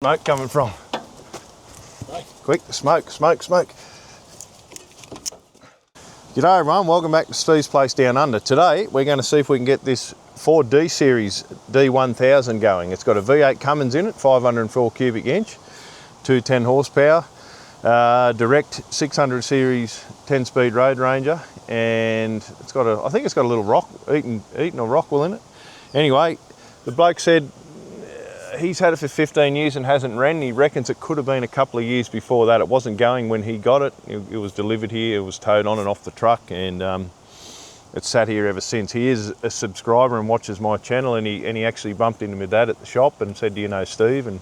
Smoke coming from. Quick, smoke, smoke, smoke. G'day everyone, welcome back to Steve's Place Down Under. Today we're going to see if we can get this Ford D series D1000 going. It's got a V8 Cummins in it, 504 cubic inch, 210 horsepower, direct 600 series 10-speed Road Ranger, and it's got a, I think it's got a little rock, Eaton or Rockwell in it. Anyway, the bloke said he's had it for 15 years and hasn't ran. He reckons it could have been a couple of years before that. It wasn't going when he got it. It was delivered here, it was towed on and off the truck, and it's sat here ever since. He is a subscriber and watches my channel, and he actually bumped into my dad at the shop and said, "Do you know Steve?" And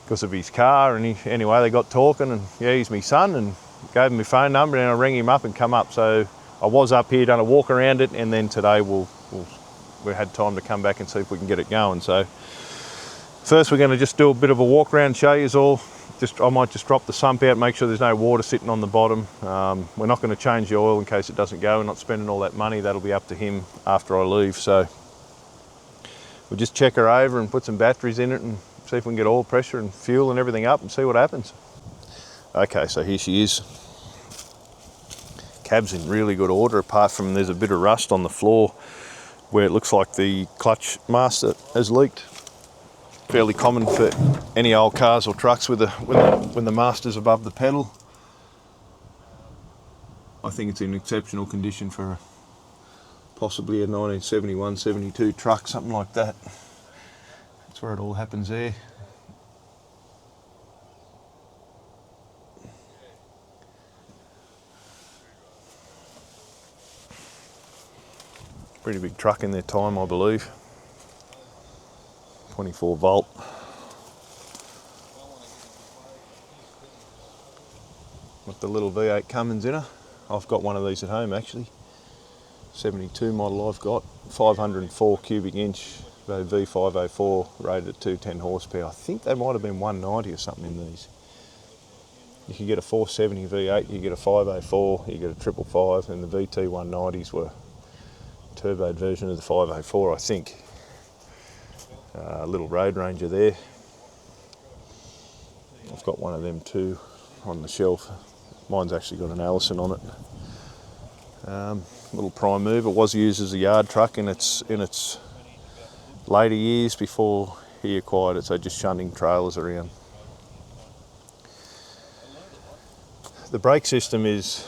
because of his car, and anyway, they got talking, and yeah, he's my son, and gave him my phone number, and I rang him up and come up. So I was up here, done a walk around it, and then today we had time to come back and see if we can get it going. So first we're going to just do a bit of a walk around, show you all. I might just drop the sump out, make sure there's no water sitting on the bottom. We're not going to change the oil in case it doesn't go. We're not spending all that money. That'll be up to him after I leave. So we'll just check her over and put some batteries in it and see if we can get oil pressure and fuel and everything up and see what happens. Okay, so here she is. Cab's in really good order, apart from there's a bit of rust on the floor where it looks like the clutch master has leaked. Fairly common for any old cars or trucks with when the master's above the pedal. I think it's in exceptional condition for possibly a 1971, 72 truck, something like that. That's where it all happens there. Pretty big truck in their time, I believe. 24 volt. Got the little V8 Cummins in her. I've got one of these at home actually. 72 model I've got. 504 cubic inch, V504, rated at 210 horsepower. I think they might have been 190 or something in these. You can get a 470 V8, you get a 504, you get a 555, and the VT 190s were a turboed version of the 504, I think. Little Road Ranger there. I've got one of them too on the shelf. Mine's actually got an Allison on it. Little prime mover. It was used as a yard truck in its later years before he acquired it, so just shunting trailers around. The brake system is,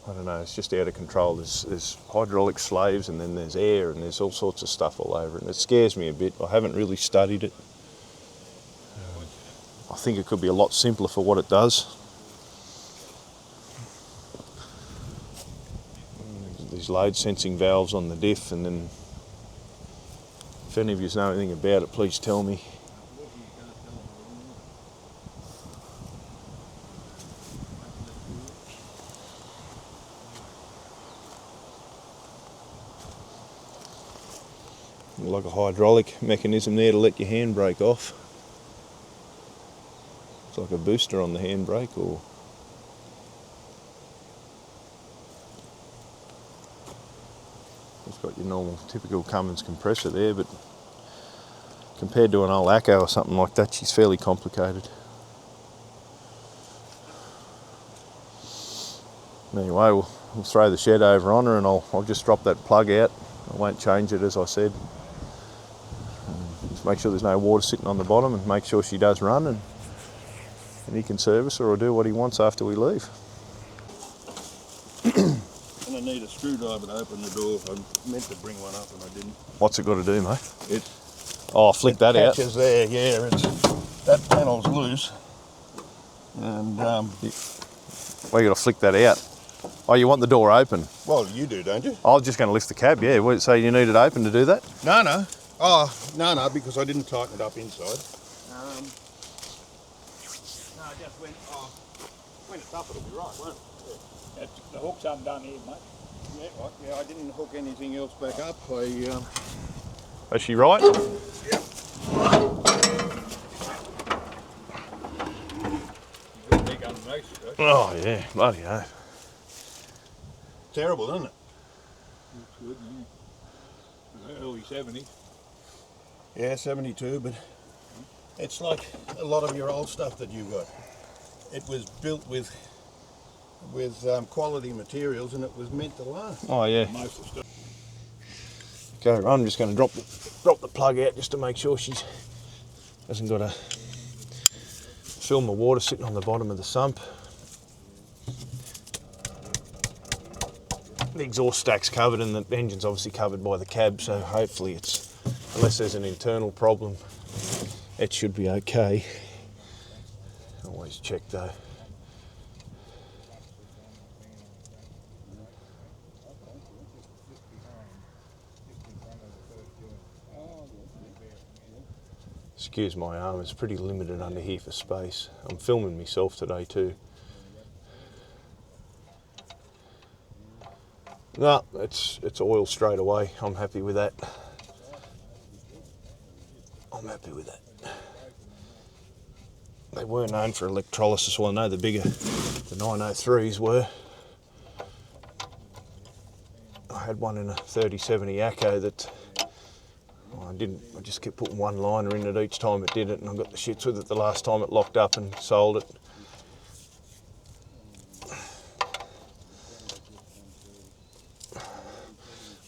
I don't know, it's just out of control. There's hydraulic slaves, and then there's air, and there's all sorts of stuff all over it, and it scares me a bit. I haven't really studied it. I think it could be a lot simpler for what it does. These load sensing valves on the diff, and then if any of you know anything about it, please tell me. Like a hydraulic mechanism there to let your handbrake off. It's like a booster on the handbrake, or it's got your normal typical Cummins compressor there, but compared to an old Acco or something like that, she's fairly complicated. Anyway, we'll throw the shed over on her, and I'll just drop that plug out. I won't change it, as I said. Just make sure there's no water sitting on the bottom, and make sure she does run, and he can service her or do what he wants after we leave. And I need a screwdriver to open the door. I meant to bring one up and I didn't. What's it got to do, mate? Flick that out. Catches there, yeah. That panel's loose. And well, you got to flick that out. Oh, you want the door open? well, you do, don't you? I was just going to lift the cab, yeah. So you need it open to do that? No. Oh, no, because I didn't tighten it up inside. No, I just went. When it's up, it'll be right, won't it? Yeah. The hook's undone here, mate. Yeah, right. Yeah, I didn't hook anything else back up. Is she right? Yep. Big underneath, right? Oh, yeah. Bloody hell. Terrible, isn't it? Looks good, yeah. Early 70s. Yeah, 72, but It's like a lot of your old stuff that you've got. It was built with quality materials, and it was meant to last. Oh yeah. Most of the stuff. Okay, I'm just going to drop the plug out just to make sure she hasn't got a film of water sitting on the bottom of the sump. The exhaust stack's covered and the engine's obviously covered by the cab, so hopefully it's, unless there's an internal problem, it should be okay. Always check though. Excuse my arm, it's pretty limited under here for space. I'm filming myself today too. No, it's oil straight away. I'm happy with that. I'm happy with that. They were known for electrolysis. Well, I know the 903s were. I had one in a 3070 Acco that I just kept putting one liner in it each time it did it, and I got the shits with it the last time it locked up and sold it.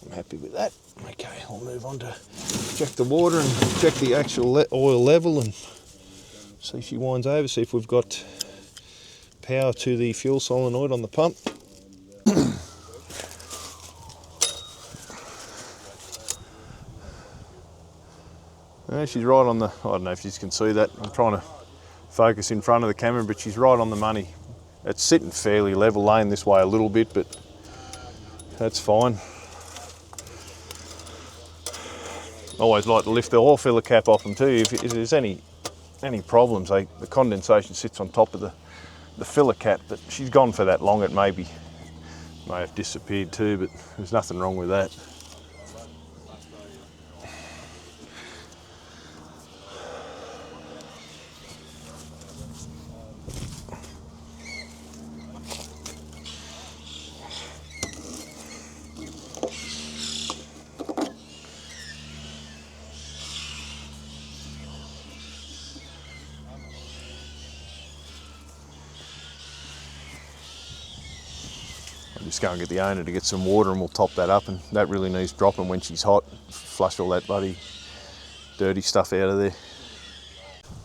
I'm happy with that. Okay, I'll move on to check the water and check the actual oil level and see if she winds over, see if we've got power to the fuel solenoid on the pump. She's right on the, I don't know if you can see that, I'm trying to focus in front of the camera, but she's right on the money. It's sitting fairly level, laying this way a little bit, but that's fine. I always like to lift the oil filler cap off them too. If there's any problems, the condensation sits on top of the filler cap, but she's gone for that long, it may have disappeared too, but there's nothing wrong with that. Just go and get the owner to get some water and we'll top that up, and that really needs dropping when she's hot. Flush all that bloody dirty stuff out of there.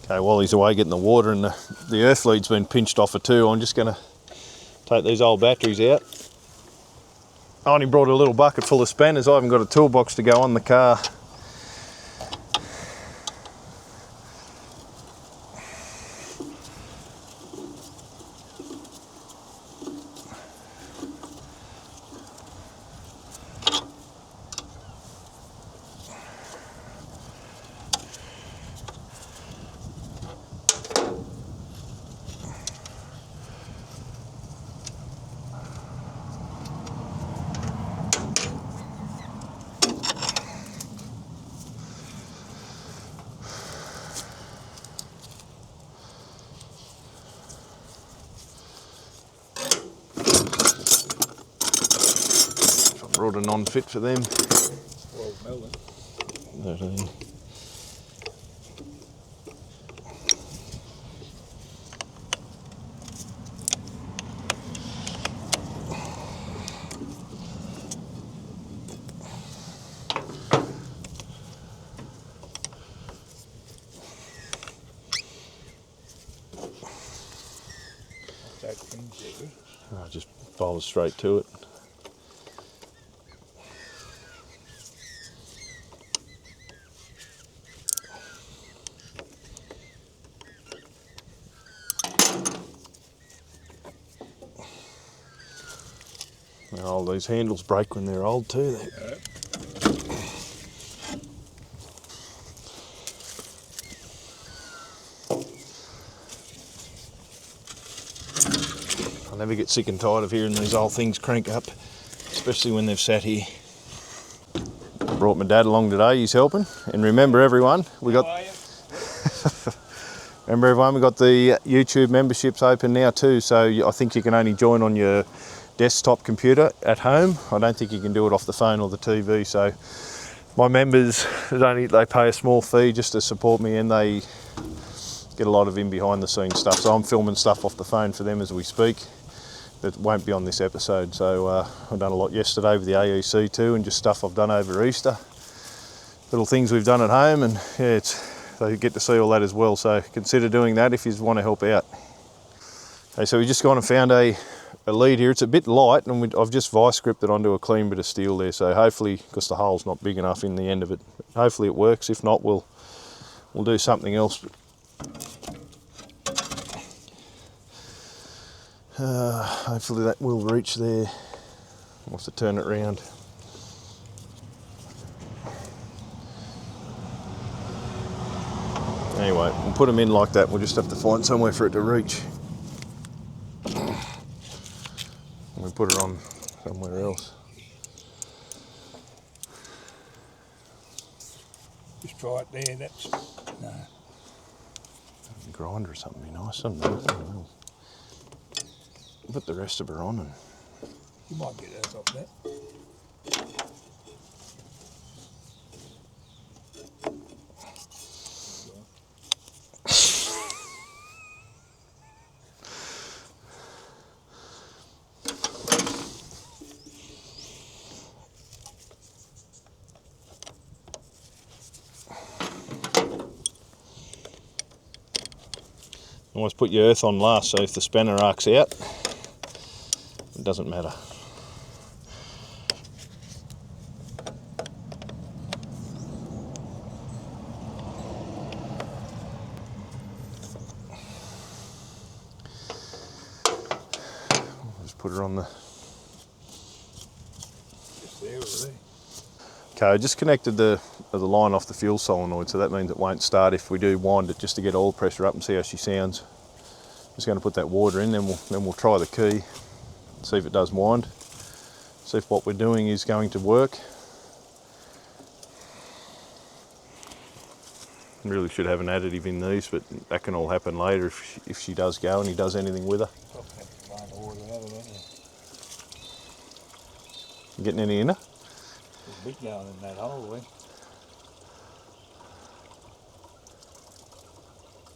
Okay, while he's away getting the water and the earth lead's been pinched off it too, I'm just going to take these old batteries out. I only brought a little bucket full of spanners. I haven't got a toolbox to go on the car. Brought a non-fit for them. 12 mil then. 13. That thing's good. I just bowl straight to it. Oh, these handles break when they're old too. Yeah. I never get sick and tired of hearing these old things crank up, especially when they've sat here. I brought my dad along today, he's helping. And remember everyone, we got the YouTube memberships open now too, so I think you can only join on your desktop computer at home. I don't think you can do it off the phone or the TV, so My members, they pay a small fee just to support me, and they get a lot of in behind the scenes stuff. So I'm filming stuff off the phone for them as we speak that won't be on this episode. So I've done a lot yesterday with the AEC too, and just stuff I've done over Easter, little things we've done at home, and yeah, they get to see all that as well. So consider doing that if you want to help out. Okay, so we just gone and found a lead here. It's a bit light, and I've just vice gripped it onto a clean bit of steel there. So hopefully, because the hole's not big enough in the end of it, hopefully it works. If not, we'll do something else. Hopefully that will reach there. I'll have to turn it round. Anyway, we'll put them in like that. We'll just have to find somewhere for it to reach. We'll put it on somewhere else. Just try it there, that's... No. A grinder or something would be nice, I don't know. Put the rest of her on, and You might get those off that. always put your earth on last, so if the spanner arcs out, it doesn't matter. Just put her on the... Just there, really. Okay, I just connected the line off the fuel solenoid, so that means it won't start if we do wind it, just to get oil pressure up and see how she sounds. Just going to put that water in, then we'll try the key, see if it does wind, see if what we're doing is going to work. Really should have an additive in these, but that can all happen later if she does go and he does anything with her. You getting any in her? There's a bit going in that hole, eh?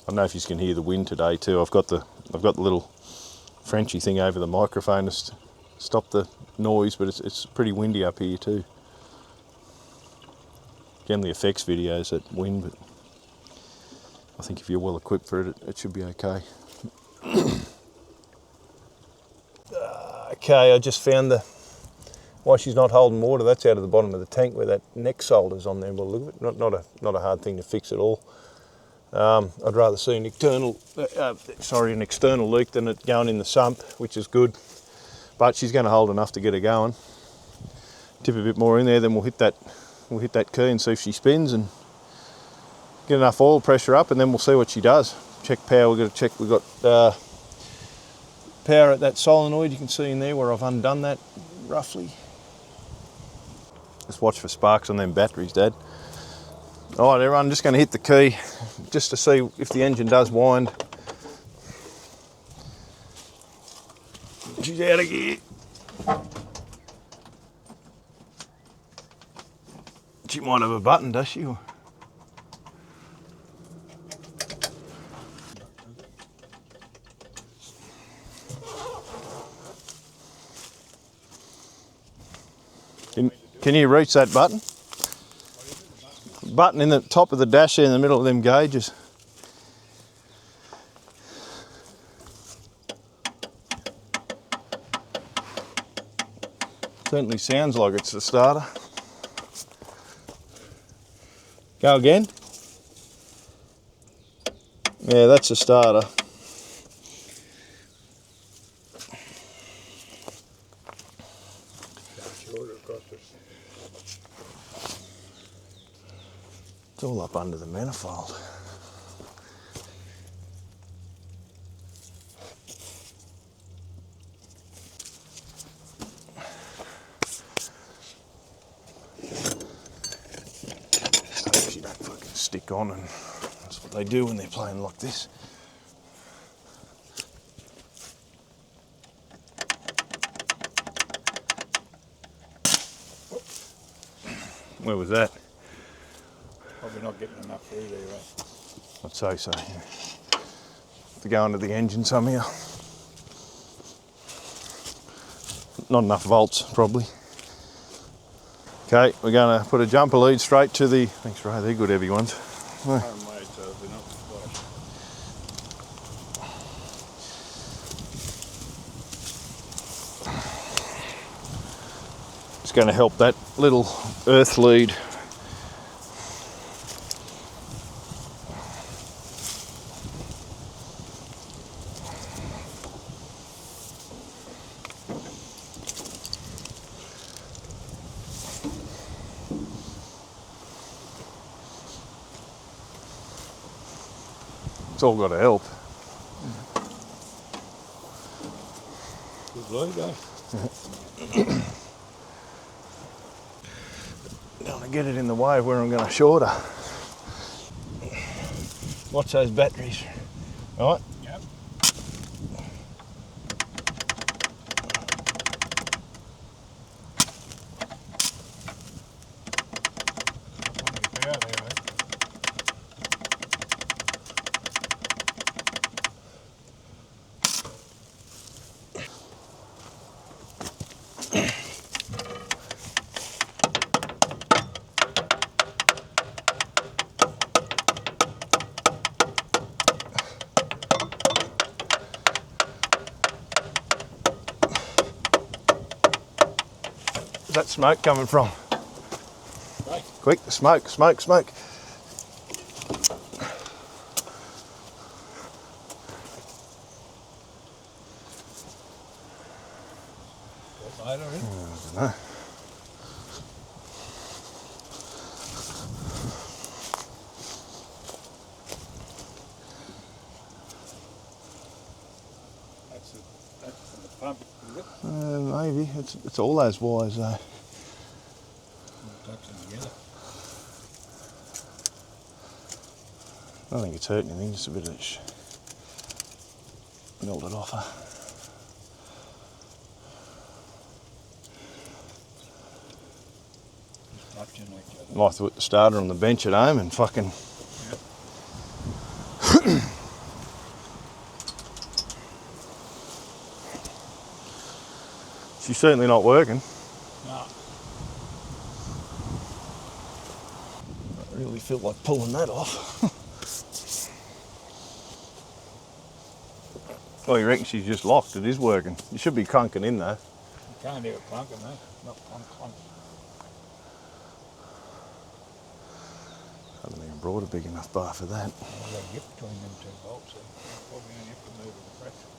I don't know if you can hear the wind today too. I've got the little Frenchy thing over the microphone to stop the noise, but it's pretty windy up here too. Generally affects videos, that wind, but I think if you're well equipped for it, it should be okay. Okay, I just found why she's not holding water. That's out of the bottom of the tank where that neck solder's on there. Well, look at it. Not a hard thing to fix at all. I'd rather see an external leak than it going in the sump, which is good. But she's going to hold enough to get her going. Tip a bit more in there, then we'll hit that key and see if she spins and get enough oil pressure up, and then we'll see what she does. Check power. We've got to check. We've got power at that solenoid. You can see in there where I've undone that roughly. Just watch for sparks on them batteries, Dad. All right, everyone, I'm just going to hit the key just to see if the engine does wind. She's out of gear. She might have a button, does she? Can you reach that button? Button in the top of the dash there in the middle of them gauges. Certainly sounds like it's the starter. Go again. Yeah, that's the starter. It's all up under the manifold. So if she don't fucking stick on, and that's what they do when they're playing like this. Where was that? We're not getting enough through there, right? I'd say so, yeah. To go into the engine somehow. Not enough volts, probably. Okay, we're going to put a jumper lead straight to the... Thanks, Ray, they're good heavy ones. Homemade, so they're not splashed. It's going to help that little earth lead. It's all got to help. Good lead, eh? Don't want to get it in the way where I'm going to shorter. Watch those batteries. Right? Yep. Plenty of power there, eh? Where's that smoke coming from? Right. Quick, smoke, smoke, smoke. What motor in? I don't know. That's from the pump, is it? Maybe. It's all those wires though. All tucked in together. I don't think it's hurt anything, just a bit of it melted off her. Just touching each other. Might have to put the starter on the bench at home and fucking... She's certainly not working. No. I really feel like pulling that off. Well, you reckon she's just locked? It is working. You should be clunking in though. You can't hear it clunking, though. Not clunk, clunk. I don't think I brought a big enough bar for that. Well, they get between them two bolts, so you probably only have to move it a fraction.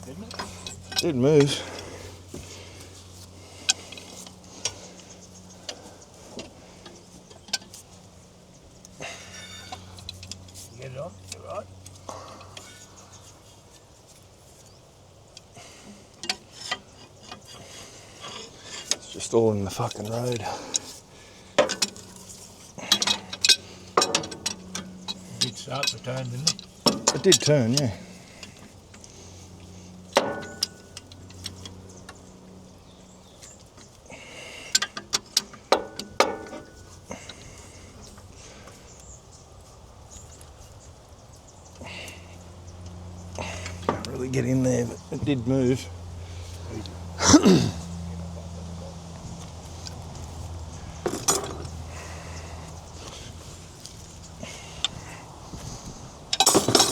Didn't it? Did move. Get it on, you're right. It's just all in the fucking road. It did start to turn, didn't it? It did turn, yeah. Can't really get in there, but it did move.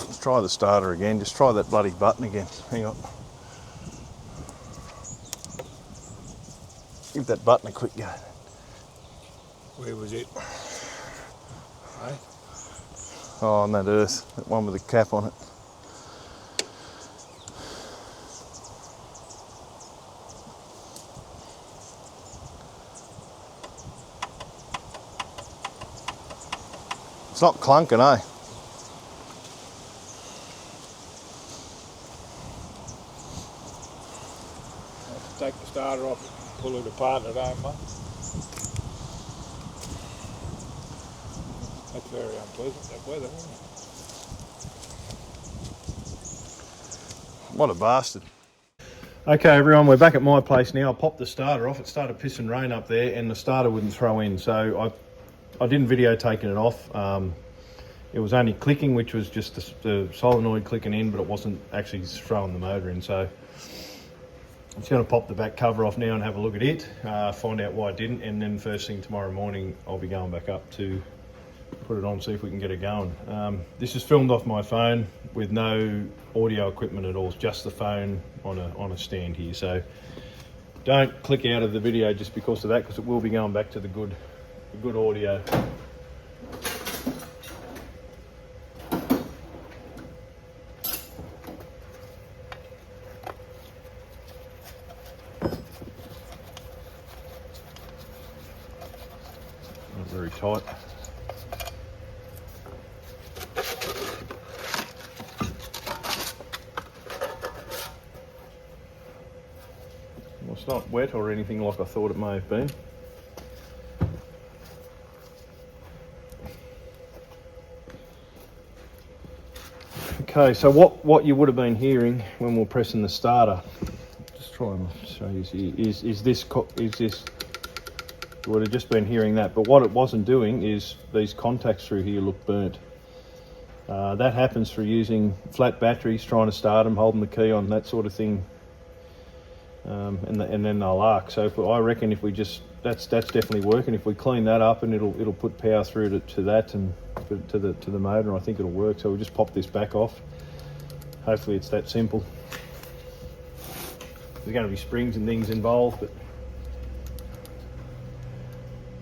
Let's try the starter again. Just try that bloody button again. Hang on. Give that button a quick go. Where was it? Hey? Oh, on that earth, that one with the cap on it. It's not clunking, eh? take the starter off and pull it apart at home, mate. That's very unpleasant, that weather, isn't it? What a bastard. Okay everyone, we're back at my place now. I popped the starter off. It started pissing rain up there and the starter wouldn't throw in. So I didn't video taking it off. It was only clicking, which was just the solenoid clicking in, but it wasn't actually throwing the motor in. So I'm just going to pop the back cover off now and have a look at it, find out why it didn't, and then first thing tomorrow morning I'll be going back up to put it on, see if we can get it going. This is filmed off my phone with no audio equipment at all, it's just the phone on a stand here. So don't click out of the video just because of that, because it will be going back to the good audio. Not very tight. Well, it's not wet or anything like I thought it may have been. Okay, so what you would have been hearing when we're pressing the starter, just try and show you here, is this, you would have just been hearing that, but what it wasn't doing is these contacts through here look burnt. That happens through using flat batteries, trying to start them, holding the key on, that sort of thing, and then they'll arc. So I reckon if we just, that's definitely working. If we clean that up, and it'll put power through to that and to the motor, I think it'll work. So we'll just pop this back off. Hopefully it's that simple. There's going to be springs and things involved, but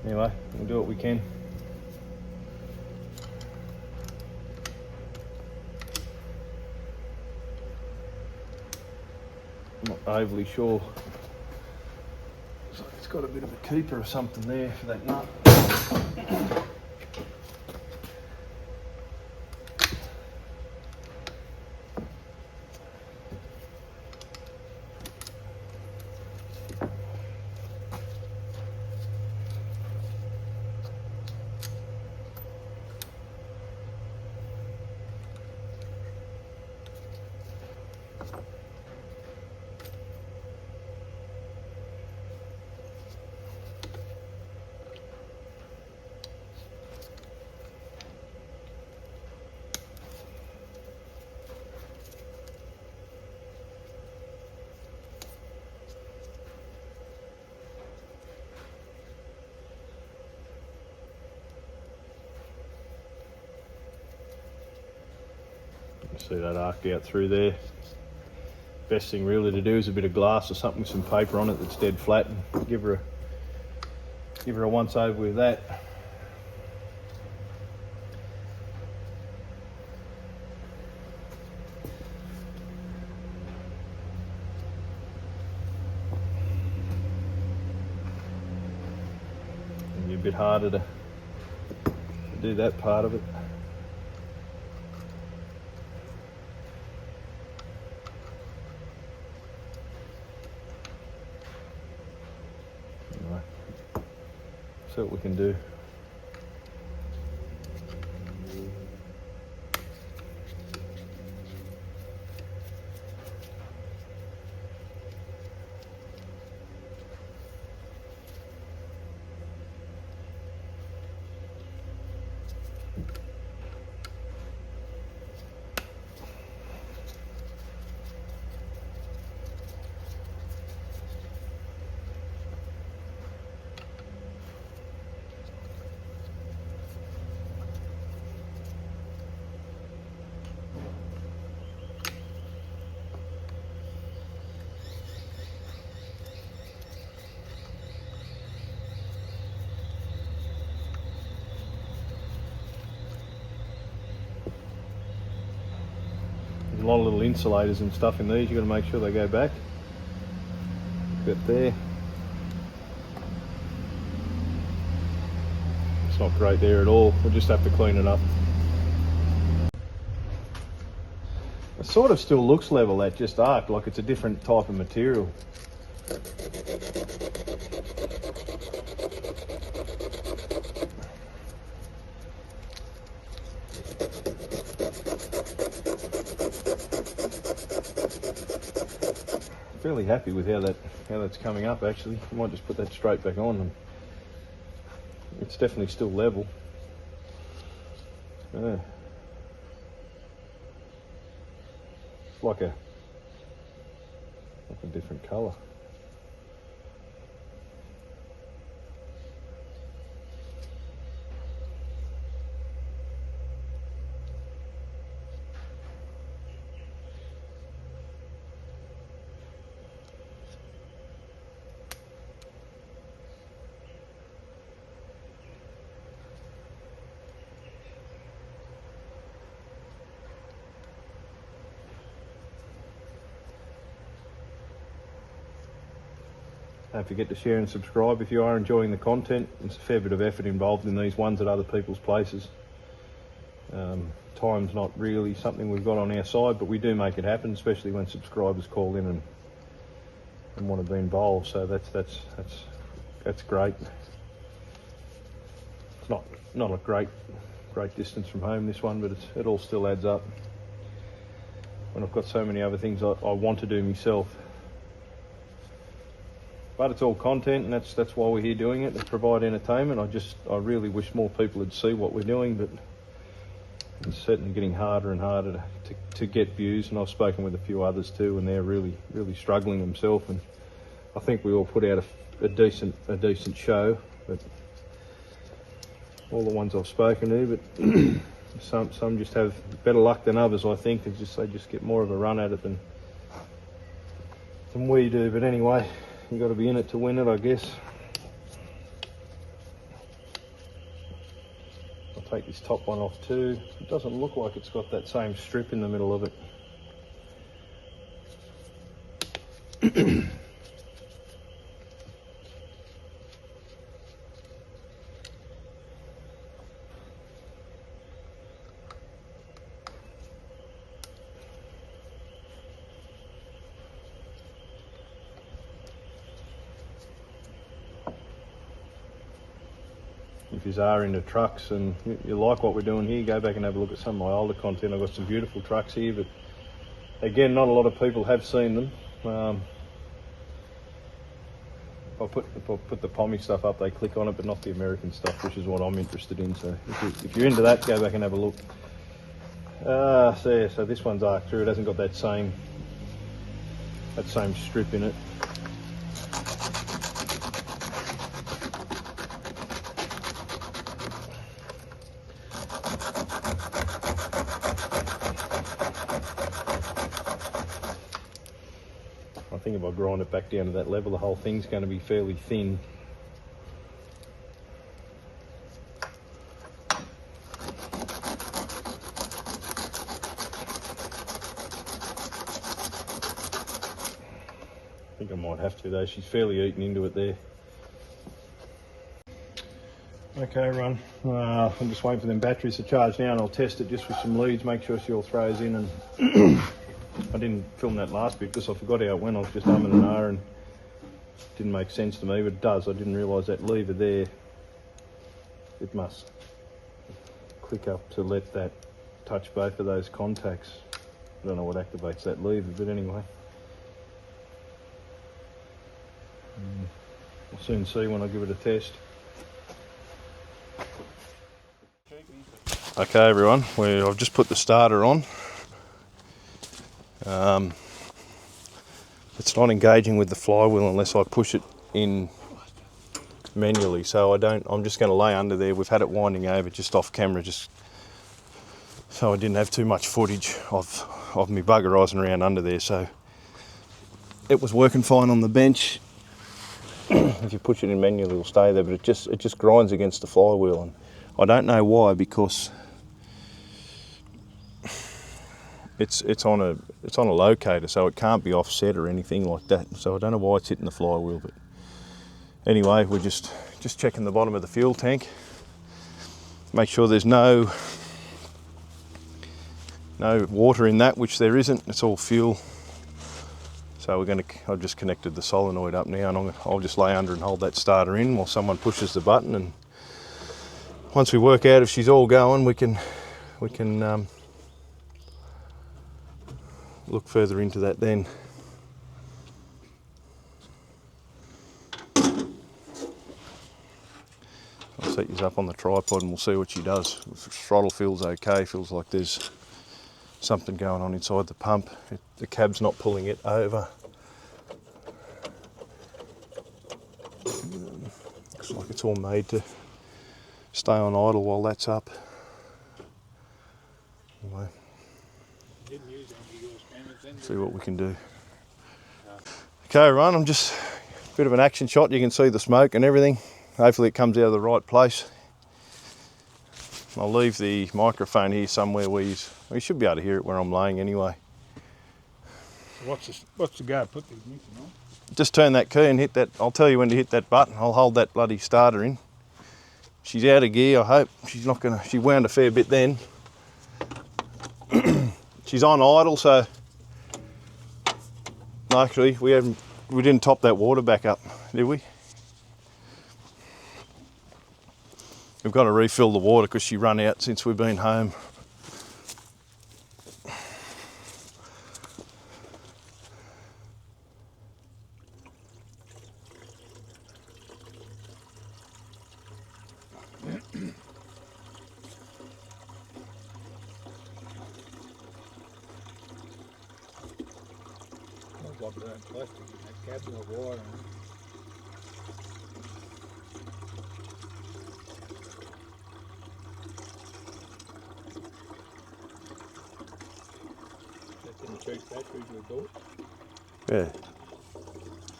anyway, we'll do what we can. I'm not overly sure. So it's got a bit of a keeper or something there for that nut. See that arc out through there. Best thing really to do is a bit of glass or something with some paper on it that's dead flat, and give her a once over with that. It'll be a bit harder to do that part of it. See what we can do. A lot of little insulators and stuff in these. You've got to make sure they go back. Look at there. It's not great there at all. We'll just have to clean it up. It sort of still looks level, that just arc, like it's a different type of material. Fairly happy with how that's coming up actually. I might just put that straight back on, and it's definitely still level. Yeah. It's like a different colour. Don't forget to share and subscribe if you are enjoying the content. There's a fair bit of effort involved in these ones at other people's places. Time's not really something we've got on our side, but we do make it happen, especially when subscribers call in and want to be involved. So that's great. It's not a great distance from home, this one, but it all still adds up. When I've got so many other things I want to do myself. But it's all content, and that's why we're here doing it, to provide entertainment. I really wish more people would see what we're doing, but it's certainly getting harder and harder to get views, and I've spoken with a few others too, and they're really struggling themselves, and I think we all put out a decent show, but all the ones I've spoken to, but some just have better luck than others, I think. They just get more of a run at it than we do. But anyway, you've got to be in it to win it, I guess. I'll take this top one off too. It doesn't look like it's got that same strip in the middle of it. If you are into trucks and you like what we're doing here, go back and have a look at some of my older content. I've got some beautiful trucks here, but again, not a lot of people have seen them. If I put the Pommy stuff up, they click on it, but not the American stuff, which is what I'm interested in. So if you're into that, go back and have a look. So this one's arc through. It hasn't got that same strip in it. I think if I grind it back down to that level, the whole thing's going to be fairly thin. I think I might have to though, she's fairly eaten into it there. Okay, run. I'm just waiting for them batteries to charge now, and I'll test it just with some leads, make sure she all throws in. And I didn't film that last bit because I forgot how it went. I was just umming and ahhing. It didn't make sense to me, but it does. I didn't realise that lever there, it must click up to let that touch both of those contacts. I don't know what activates that lever, but anyway. We'll soon see when I give it a test. Okay everyone, I've just put the starter on. It's not engaging with the flywheel unless I push it in manually, so I'm just going to lay under there. We've had it winding over just off camera, just so I didn't have too much footage of me buggerising around under there. So it was working fine on the bench. If you push it in manually, it'll stay there, but it just grinds against the flywheel, and I don't know why, because it's on a locator, so it can't be offset or anything like that. So I don't know why it's hitting the flywheel, but anyway, we're just checking the bottom of the fuel tank. Make sure there's no water in that, which there isn't. It's all fuel. So I've just connected the solenoid up now, and I'll just lay under and hold that starter in while someone pushes the button, and once we work out if she's all going, we can look further into that then. I'll set you up on the tripod and we'll see what she does. If the throttle feels okay, feels like there's something going on inside the pump. The cab's not pulling it over. Looks like it's all made to stay on idle while that's up. Anyway, see what we can do. Okay, Ron, I'm just a bit of an action shot. You can see the smoke and everything. Hopefully it comes out of the right place. I'll leave the microphone here somewhere where you should be able to hear it where I'm laying anyway. What's the go? Put the ignition on. Just turn that key and hit that. I'll tell you when to hit that button. I'll hold that bloody starter in. She's out of gear, I hope. She's not gonna, she wound a fair bit then. She's on idle, so no, actually we didn't top that water back up, did we? We've got to refill the water because she run out since we've been home. Like that plastic in that cabin of water. That's in the church batteries we bought. Yeah.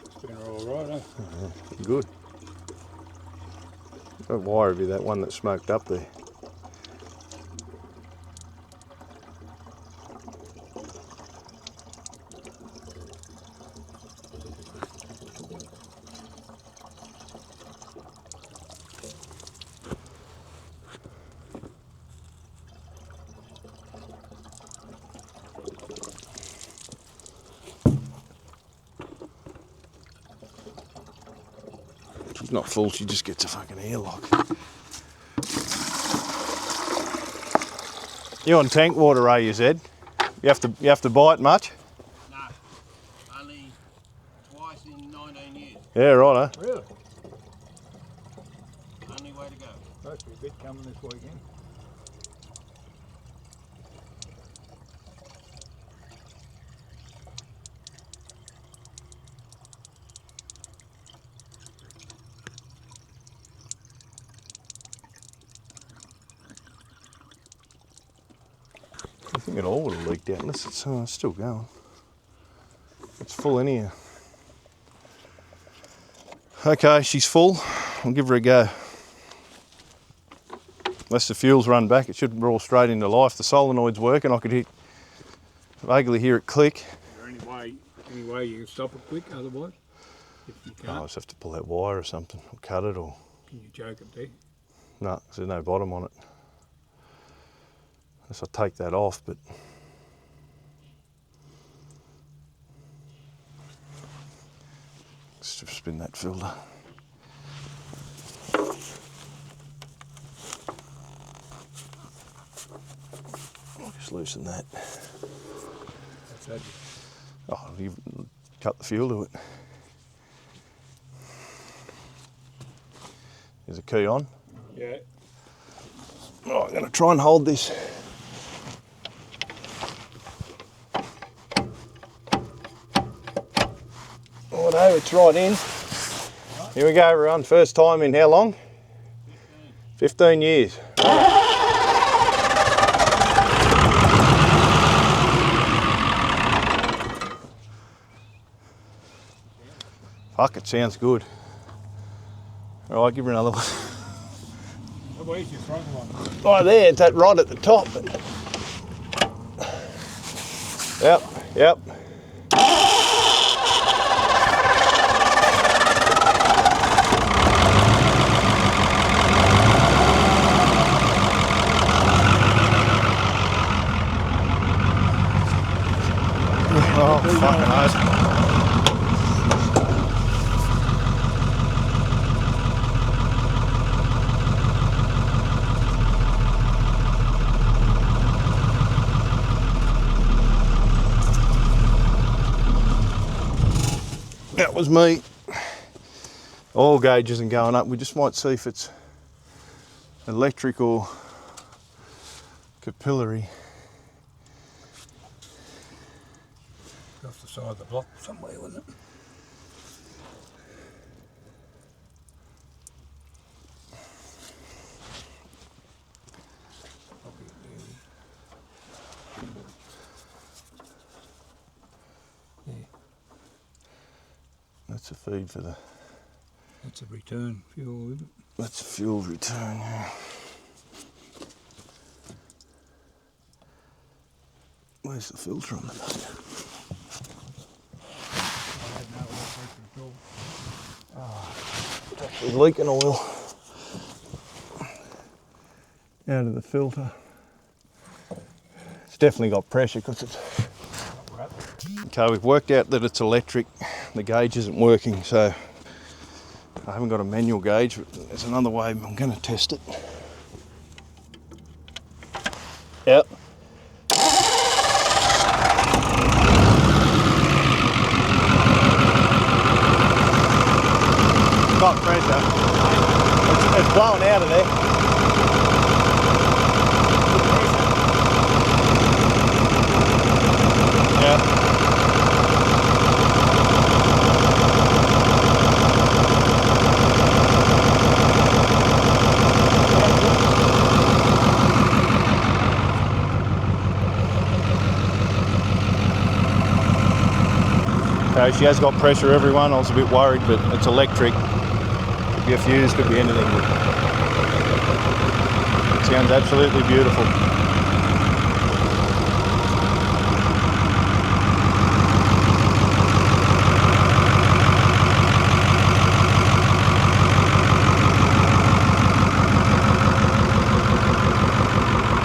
It's been all right, huh? Good. That wire would be that one that smoked up there. She's not full, she just gets a fucking airlock. You on tank water, are you, Zed? You have to buy it much? No, only twice in 19 years. Yeah, right, huh? Really? Only way to go. Supposed to be a bit coming this weekend. I think it all would have leaked out unless it's still going. It's full anyhow. Okay, she's full. I'll give her a go. Unless the fuel's run back, it should roll straight into life. The solenoid's working. I could vaguely hear it click. Is there any way you can stop it quick otherwise? If you can't, I'll just have to pull that wire or something, or cut it, or... can you choke it there? No, there's no bottom on it. Unless I take that off, but... Let's just spin that filter. I'll just loosen that. That's it. Oh, you've cut the fuel to it. There's a key on. Yeah. Oh, I'm going to try and hold this. Oh no, it's right in. Here we go, everyone. First time in how long? 15 years. Fuck, it sounds good. All right, give her another one. Where's your front one? Oh, there, it's that rod at the top. Yep, yep. Oh, fucking hell. That was me. Oil gauge isn't going up. We just might see if it's electric or capillary. Off the side of the block somewhere, wasn't it? That's a feed for the... That's a return fuel, isn't it? That's a fuel return, yeah. Where's the filter on the back? It's actually leaking oil out of the filter. It's definitely got pressure because it's... Okay, we've worked out that it's electric. The gauge isn't working, so I haven't got a manual gauge, but there's another way I'm going to test it. Yep. Got pressure. It's blowing out of there. Yeah. Okay, she has got pressure, everyone. I was a bit worried, but it's electric. Could be a fuse, could be anything. It sounds absolutely beautiful.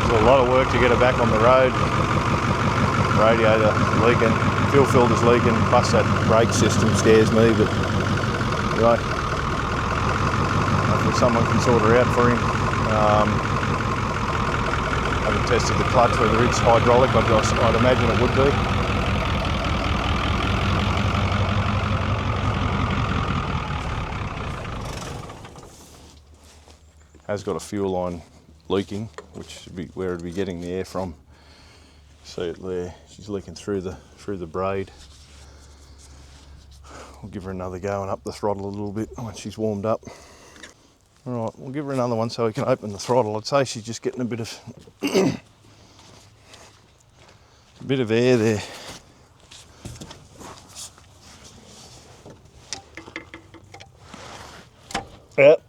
It's a lot of work to get her back on the road. Radiator leaking. Fuel filter's leaking, plus that brake system scares me, but anyway, hopefully someone can sort her out for him. Haven't tested the clutch, whether it's hydraulic, I'd imagine it would be. Has got a fuel line leaking, which should be where it'd be getting the air from. See it there, she's leaking through the braid. We'll give her another go and up the throttle a little bit once she's warmed up. All right, we'll give her another one so we can open the throttle. I'd say she's just getting a bit of a bit of air there. Yep.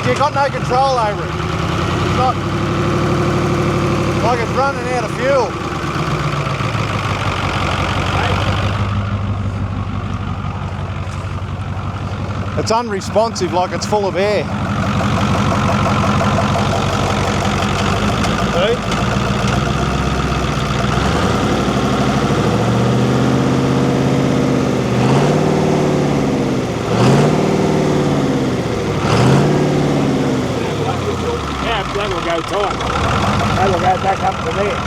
You've got no control over it. It's not like it's running out of fuel. It's unresponsive, like it's full of air. See? That will go tight. That will go back up to there.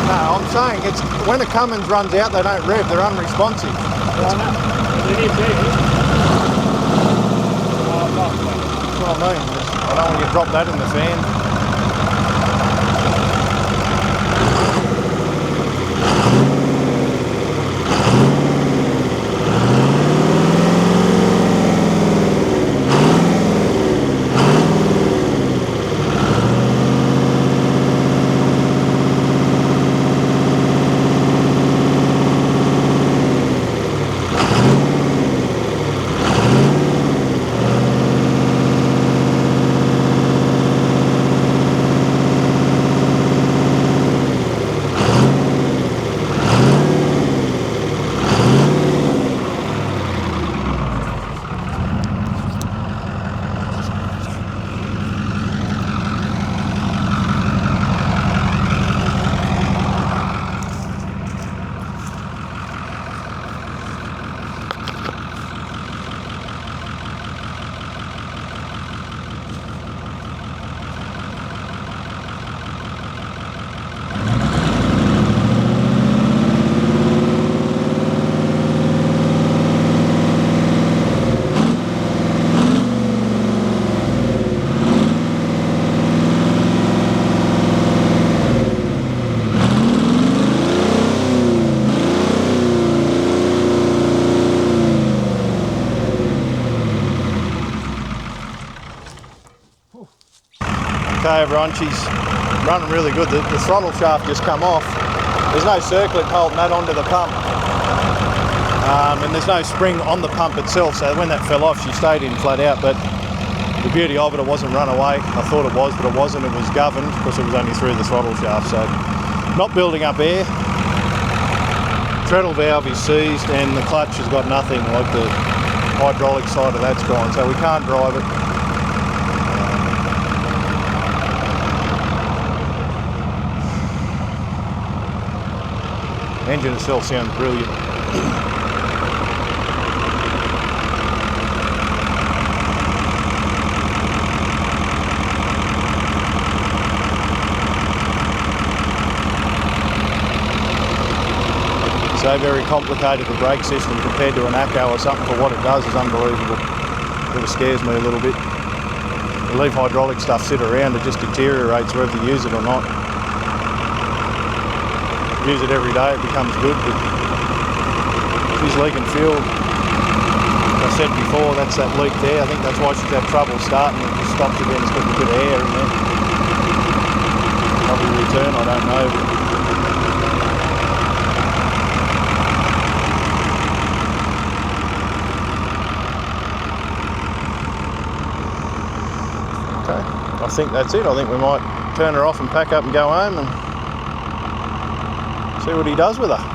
No, I'm saying it's when a Cummins runs out, they don't rev, they're unresponsive. Well, I know. It is there. That's what I mean. I don't want you to drop that in the fan. Okay everyone, she's running really good. The throttle shaft just come off. There's no circlip holding that onto the pump. And there's no spring on the pump itself, so when that fell off she stayed in flat out. But the beauty of it, it wasn't run away. I thought it was, but it wasn't. It was governed because it was only through the throttle shaft, so not building up air. Treadle valve is seized and the clutch has got nothing, like the hydraulic side of that's gone, so we can't drive it. Engine itself sounds brilliant. So very complicated, the brake system compared to an ACO or something. For what it does is unbelievable. It scares me a little bit. You leave hydraulic stuff sit around, it just deteriorates whether you use it or not. Use it every day, it becomes good, but if he's leaking fuel, like I said before, that's that leak there. I think that's why she's had trouble starting. It just stops again, it's got a bit of air in there. Probably return, I don't know. Okay, I think that's it. I think we might turn her off and pack up and go home and see what he does with her.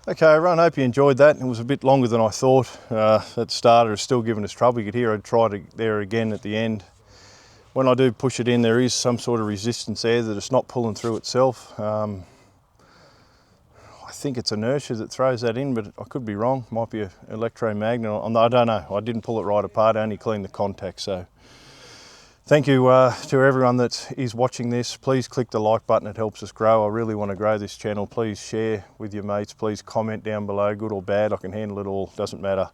Okay everyone, hope you enjoyed that. It was a bit longer than I thought. That starter is still giving us trouble. You could hear I tried it there again at the end. When I do push it in, there is some sort of resistance there that it's not pulling through itself. I think it's inertia that throws that in, but I could be wrong. Might be an electromagnet. I don't know. I didn't pull it right apart, I only cleaned the contacts. So thank you to everyone that is watching this. Please click the like button, it helps us grow. I really want to grow this channel. Please share with your mates. Please comment down below, good or bad. I can handle it all, doesn't matter.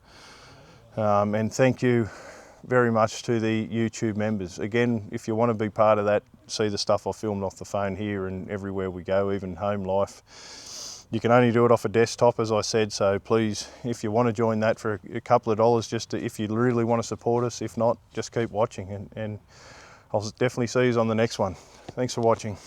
And thank you very much to the YouTube members. Again, if you want to be part of that, see the stuff I filmed off the phone here and everywhere we go, even home life. You can only do it off a desktop, as I said, so please, if you want to join that for a couple of dollars, if you really want to support us. If not, just keep watching, and I'll definitely see you on the next one. Thanks for watching.